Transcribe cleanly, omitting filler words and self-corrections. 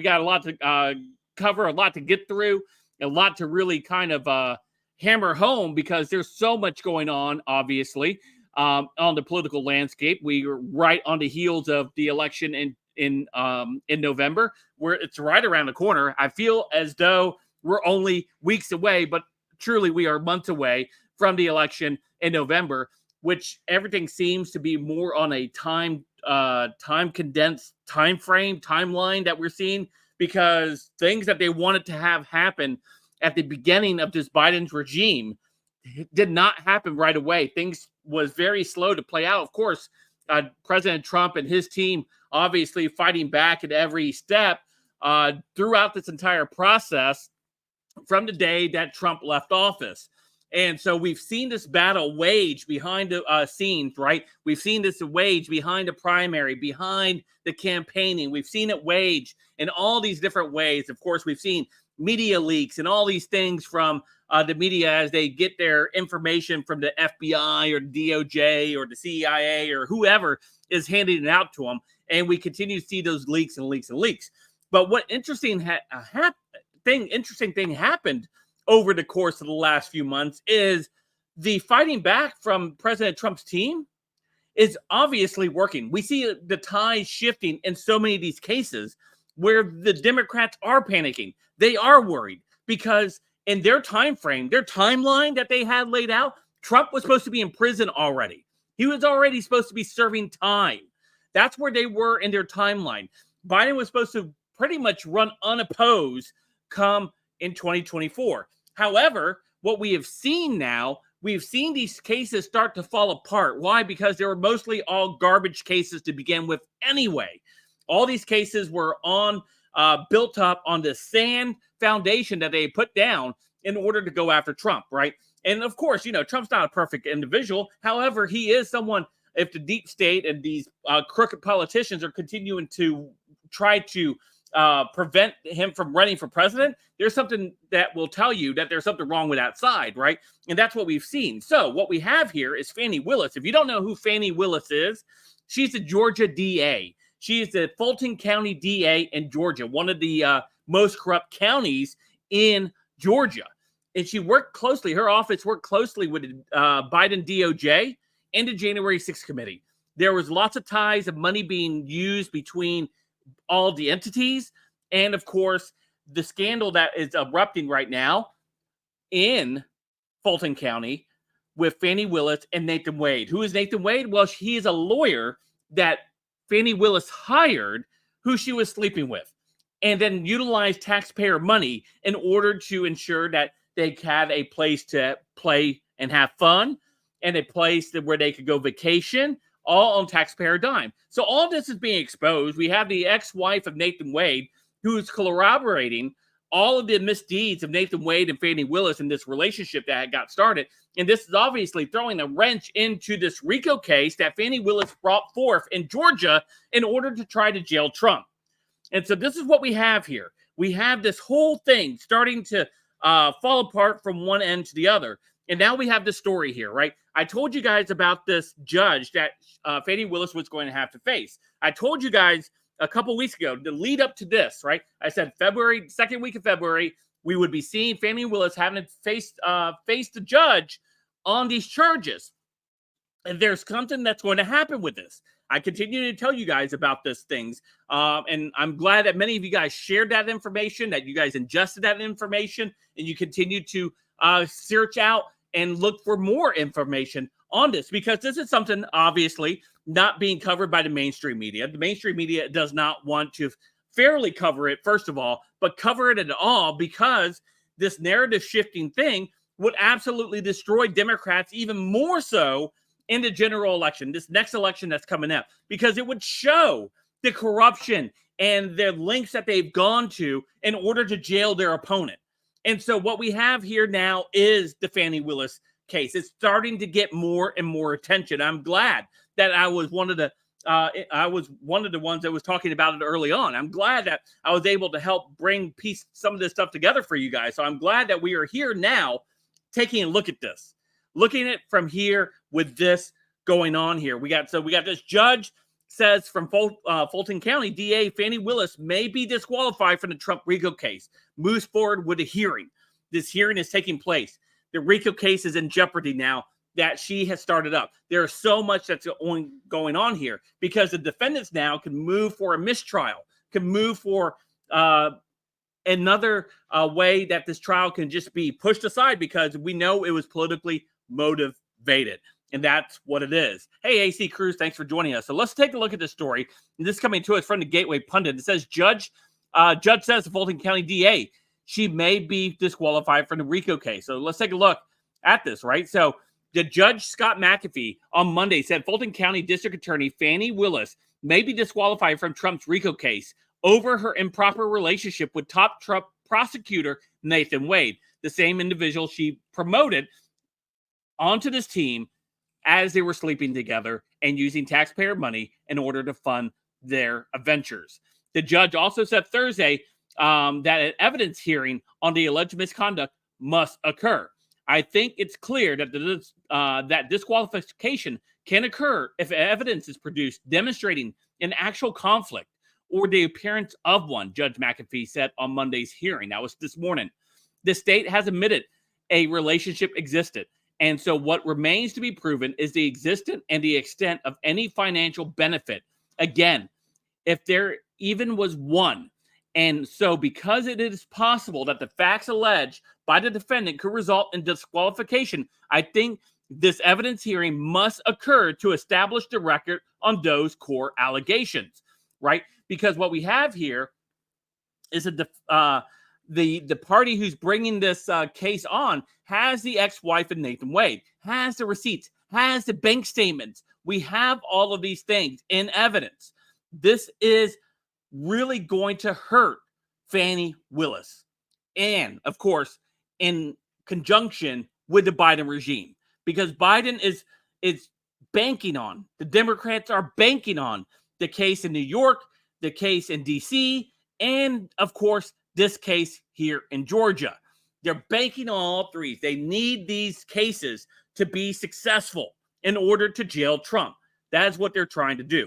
got a lot to cover, a lot to get through, a lot to really kind of hammer home because there's so much going on, obviously, on the political landscape. We are right on the heels of the election in November, where it's right around the corner. I feel as though we're only weeks away, but truly we are months away from the election in November, which everything seems to be more on a time condensed timeline that we're seeing, because things that they wanted to have happen at the beginning of this Biden's regime did not happen right away. Things was very slow to play out. Of course, President Trump and his team obviously fighting back at every step throughout this entire process from the day that Trump left office. And so we've seen this battle wage behind the scenes, right? We've seen this wage behind the primary, behind the campaigning. We've seen it wage in all these different ways. Of course, we've seen media leaks and all these things from the media as they get their information from the FBI or DOJ or the CIA or whoever is handing it out to them. And we continue to see those leaks and leaks and leaks. But what interesting thing happened over the course of the last few months is the fighting back from President Trump's team is obviously working. We see the tide shifting in so many of these cases where the Democrats are panicking. They are worried because in their time frame, their timeline that they had laid out, Trump was supposed to be in prison already. He was already supposed to be serving time. That's where they were in their timeline. Biden was supposed to pretty much run unopposed come in 2024. However, what we have seen now, we've seen these cases start to fall apart. Why? Because they were mostly all garbage cases to begin with anyway. All these cases were built up on the sand foundation that they put down in order to go after Trump, right? And of course, Trump's not a perfect individual. However, he is someone, if the deep state and these crooked politicians are continuing to try to prevent him from running for president, there's something that will tell you that there's something wrong with that side, right? And that's what we've seen. So what we have here is Fani Willis. If you don't know who Fani Willis is, she's the Georgia DA. She is the Fulton County DA in Georgia, one of the most corrupt counties in Georgia. And she worked closely, her office worked closely with Biden DOJ and the January 6th committee. There was lots of ties of money being used between all the entities. And of course, the scandal that is erupting right now in Fulton County with Fani Willis and Nathan Wade. Who is Nathan Wade? Well, he is a lawyer that Fani Willis hired, who she was sleeping with, and then utilized taxpayer money in order to ensure that they had a place to play and have fun and a place where they could go vacation, all on taxpayer dime. So all this is being exposed. We have the ex-wife of Nathan Wade, who's corroborating all of the misdeeds of Nathan Wade and Fani Willis in this relationship that had got started. And this is obviously throwing a wrench into this RICO case that Fani Willis brought forth in Georgia in order to try to jail Trump. And so this is what we have here. We have this whole thing starting to fall apart from one end to the other. And now we have this story here, right? I told you guys about this judge that Fani Willis was going to have to face. I told you guys a couple weeks ago, the lead up to this, right? I said second week of February, we would be seeing Fani Willis having to face the judge on these charges. And there's something that's going to happen with this. I continue to tell you guys about these things. And I'm glad that many of you guys shared that information, that you guys ingested that information, and you continue to search out and look for more information on this, because this is something obviously not being covered by the mainstream media. The mainstream media does not want to fairly cover it, first of all, but cover it at all, because this narrative shifting thing would absolutely destroy Democrats even more so in the general election, this next election that's coming up, because it would show the corruption and the lengths that they've gone to in order to jail their opponent. And so what we have here now is the Fani Willis case. It's starting to get more and more attention. I'm glad that I was one of the ones that was talking about it early on. I'm glad that I was able to help piece some of this stuff together for you guys. So I'm glad that we are here now taking a look at this, looking at it from here with this going on here. We got this judge says from Fulton County, DA Fannie Willis may be disqualified from the Trump RICO case. Moves forward with a hearing. This hearing is taking place. The RICO case is in jeopardy now that she has started up. There's so much that's going on here because the defendants now can move for a mistrial, can move for another way that this trial can just be pushed aside because we know it was politically motivated. And that's what it is. Hey, AC Cruz, thanks for joining us. So let's take a look at this story. And this is coming to us from the Gateway Pundit. It says, Judge says the Fulton County DA, she may be disqualified from the RICO case. So let's take a look at this, right? So the Judge Scott McAfee on Monday said Fulton County District Attorney Fannie Willis may be disqualified from Trump's RICO case over her improper relationship with top Trump prosecutor Nathan Wade, the same individual she promoted onto this team as they were sleeping together and using taxpayer money in order to fund their adventures. The judge also said Thursday that an evidence hearing on the alleged misconduct must occur. I think it's clear that that disqualification can occur if evidence is produced demonstrating an actual conflict or the appearance of one, Judge McAfee said on Monday's hearing. That was this morning. The state has admitted a relationship existed. And so what remains to be proven is the existence and the extent of any financial benefit. Again, if there even was one. And so because it is possible that the facts alleged by the defendant could result in disqualification, I think this evidence hearing must occur to establish the record on those core allegations, right? Because what we have here is the party who's bringing this case on has the ex-wife of Nathan Wade, has the receipts, has the bank statements. We have all of these things in evidence. This is really going to hurt Fannie Willis. And, of course, in conjunction with the Biden regime. Because Biden is banking on, the Democrats are banking on the case in New York, the case in D.C., and, of course, this case here in Georgia. They're banking on all three. They need these cases to be successful in order to jail Trump. That is what they're trying to do.